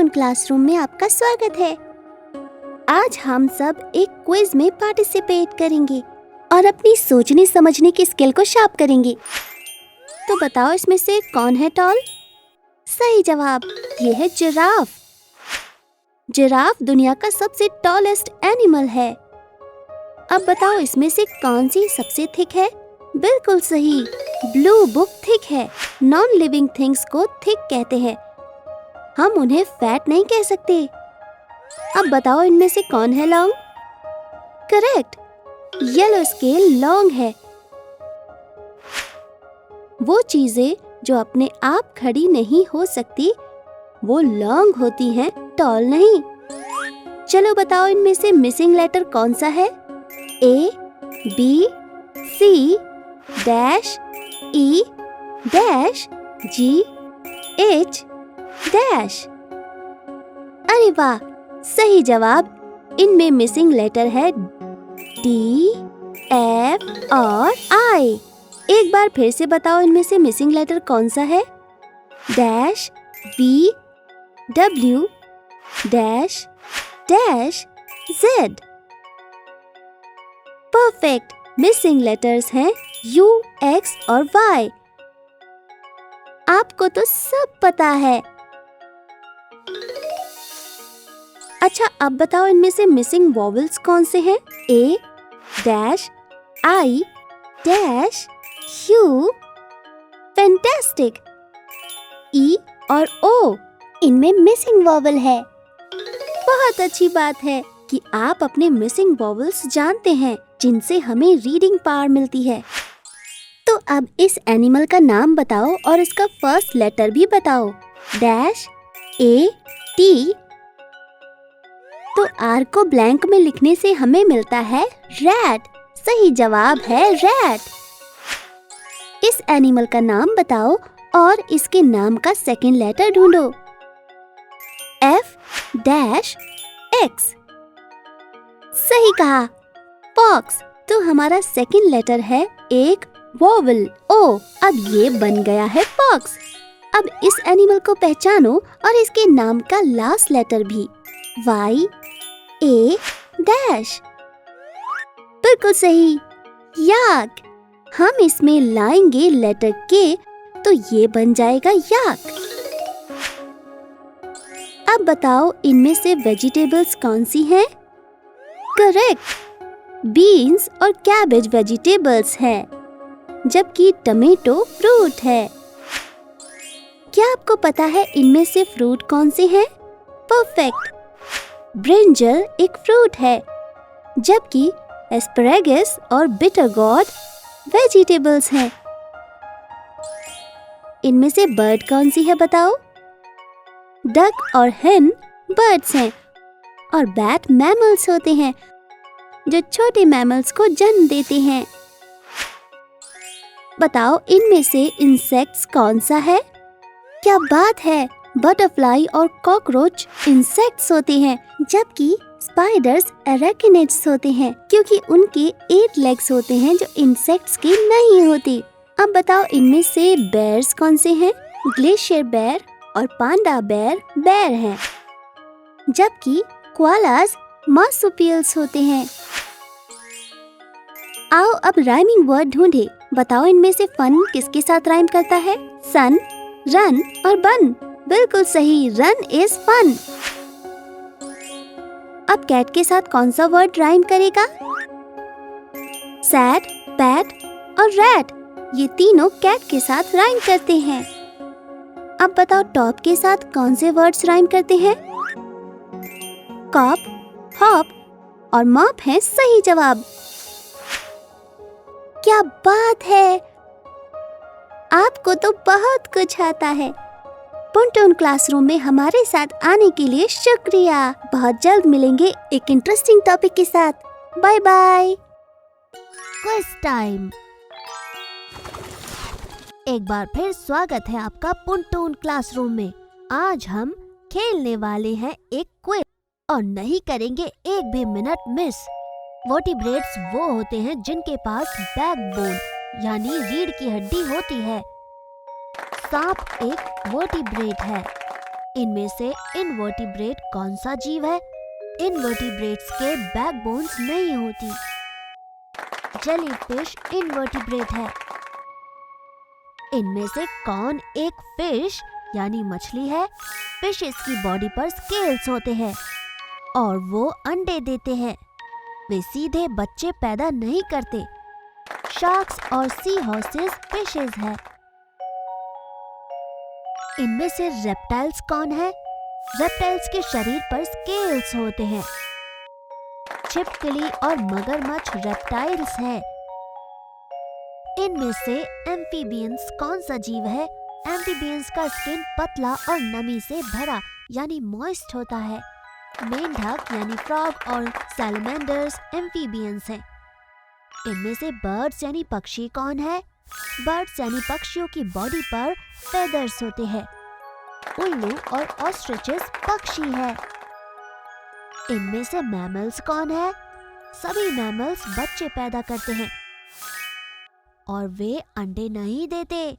पुंटून classroom में आपका स्वागत है। आज हम सब एक क्विज में पार्टिसिपेट करेंगे और अपनी सोचने समझने की स्किल को शार्प करेंगे। तो बताओ इसमें से कौन है टॉल? सही जवाब, ये है जिराफ। जिराफ दुनिया का सबसे टॉलेस्ट एनिमल है। अब बताओ इसमें से कौन सी सबसे थिक है? बिल्कुल सही, ब्लू बुक थिक है। नॉन लिविंग थिंग्स को थिक कहते हैं, हम उन्हें फैट नहीं कह सकते। अब बताओ इनमें से कौन है long? Correct, yellow scale long है। वो चीजें जो अपने आप खड़ी नहीं हो सकती वो लॉन्ग होती हैं, टॉल नहीं। चलो बताओ इनमें से मिसिंग लेटर कौन सा है? ए, बी, सी, डैश, ई, डैश, जी, एच, डैश। अरे वाह, सही जवाब। इनमें मिसिंग लेटर है डी, एफ और आई। एक बार फिर से बताओ इनमें से मिसिंग लेटर कौन सा है? Dash, V, W, dash, dash, Z. Perfect, missing letters हैं यू, एक्स और वाई। आपको तो सब पता है। अच्छा, अब बताओ इनमें से मिसिंग वॉवल्स कौन से हैं? A, dash, I, dash, U. Fantastic. E और ओ, इनमें मिसिंग वॉवल है। बहुत अच्छी बात है कि आप अपने मिसिंग वॉवल्स जानते हैं, जिनसे हमें रीडिंग पावर मिलती है। तो अब इस एनिमल का नाम बताओ और इसका फर्स्ट लेटर भी बताओ। डैश, ए, टी। तो आर को ब्लैंक में लिखने से हमें मिलता है रैट। सही जवाब है रैट। इस एनिमल का नाम बताओ और इसके नाम का सेकंड लेटर ढूंढो। F, dash, x. सही कहा, फॉक्स। तो हमारा सेकंड लेटर है एक वोवल, ओ। अब ये बन गया है फॉक्स। अब इस एनिमल को पहचानो और इसके नाम का लास्ट लेटर भी। वाई, ए, डैश। बिल्कुल सही, याक। हम इसमें लाएंगे लेटर के तो ये बन जाएगा याक। अब बताओ इनमें से वेजिटेबल्स कौन सी हैं? करेक्ट, बीन्स और कैबेज वेजिटेबल्स हैं, जबकि टमेटो फ्रूट है। क्या आपको पता है इनमें से फ्रूट कौन से हैं? परफेक्ट, ब्रिंजल एक फ्रूट है, जबकि एस्पैरागस और बिटर गॉर्ड वेजिटेबल्स हैं। इनमें से बर्ड कौन सी है बताओ? डक और हेन बर्ड्स हैं और बैट मैमल्स होते हैं, जो छोटे मैमल्स को जन्म देते हैं। बताओ इनमें से इंसेक्ट्स कौन सा है? क्या बात है, बटरफ्लाई और कॉकरोच इंसेक्ट्स होते हैं, जबकि स्पाइडर्स एराकिनिड्स होते हैं, क्योंकि उनके 8 लेग्स होते हैं जो इंसेक्ट्स के नहीं होते। अब बताओ इनमें से बेयर्स कौन से हैं? ग्लेशियर बेयर और पांडा बेयर बेयर हैं, जबकि कोआलास मार्सुपियल्स होते हैं। आओ अब राइमिंग वर्ड ढूंढे। बताओ इनमें से फन किसके साथ राइम करता है? सन, रन और बन। बिल्कुल सही, रन इज फन। अब कैट के साथ कौन सा वर्ड राइम करेगा? सैड, पैट और रैट, ये तीनों कैट के साथ राइम करते हैं। अब बताओ टॉप के साथ कौन से वर्ड्स राइम करते हैं? कॉप, हॉप और मॉप है सही जवाब। क्या बात है, आपको तो बहुत कुछ आता है। पुंटून क्लासरूम में हमारे साथ आने के लिए शुक्रिया। बहुत जल्द मिलेंगे एक इंटरेस्टिंग टॉपिक के साथ। Bye bye. Quiz time. एक बार फिर स्वागत है आपका पुंटून क्लासरूम में। आज हम खेलने वाले हैं एक क्विज और नहीं करेंगे एक भी मिनट मिस। वर्टिब्रेट्स वो होते हैं जिनके पास बैकबोन यानी रीढ़ की हड्डी होती है। सांप एक वर्टिब्रेट है। इनमें से इनवर्टिब्रेट कौन सा जीव है? इनवर्टिब्रेट्स के बैकबोन्स नहीं होती। जेलीफिश इनवर्टिब्रेट है। इनमें से कौन एक फिश यानी मछली है? फिशेस की बॉडी पर स्केल्स होते हैं और वो अंडे देते हैं। वे सीधे बच्चे पैदा नहीं करते। शार्क्स और सी हॉर्सेस फिशेस है। इनमें से रेप्टाइल्स कौन है? रेप्टाइल्स के शरीर पर स्केल्स होते हैं। छिपकली और मगरमच्छ रेप्टाइल्स है। इनमें से एम्फीबियंस कौन सा जीव है? एम्फीबियंस का स्किन पतला और नमी से भरा यानी मॉइस्ट होता है। मेंढक यानी फ्रॉग और सैलमेंडर्स एम्फीबियंस हैं। इनमें से बर्ड्स यानी पक्षी कौन है? बर्ड्स यानी पक्षियों की बॉडी पर फेदर्स होते हैं। उल्लू और ऑस्ट्रिचेस पक्षी है। इनमें से मैमल्स कौन है? सभी मैमल्स बच्चे पैदा करते हैं और वे अंडे नहीं देते।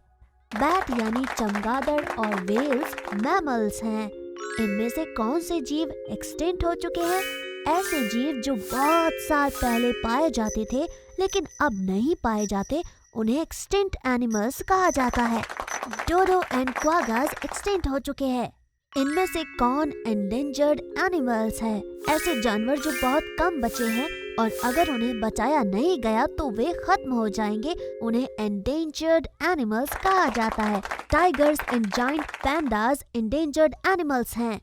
बैट यानी चमगादड़ और व्हेल्स मैमल्स हैं। इनमें से कौन से जीव एक्सटिंक्ट हो चुके हैं? ऐसे जीव जो बहुत साल पहले पाए जाते थे लेकिन अब नहीं पाए जाते, उन्हें एक्सटिंक्ट एनिमल्स कहा जाता है। डोडो एंड क्वागास एक्सटिंक्ट हो चुके हैं। इनमें से कौन एंडेंजर्ड एनिमल्स है? ऐसे जानवर जो बहुत कम बचे हैं और अगर उन्हें बचाया नहीं गया तो वे खत्म हो जाएंगे, उन्हें एंडेंजर्ड एनिमल्स कहा जाता है। Tigers and giant pandas endangered animals हैं।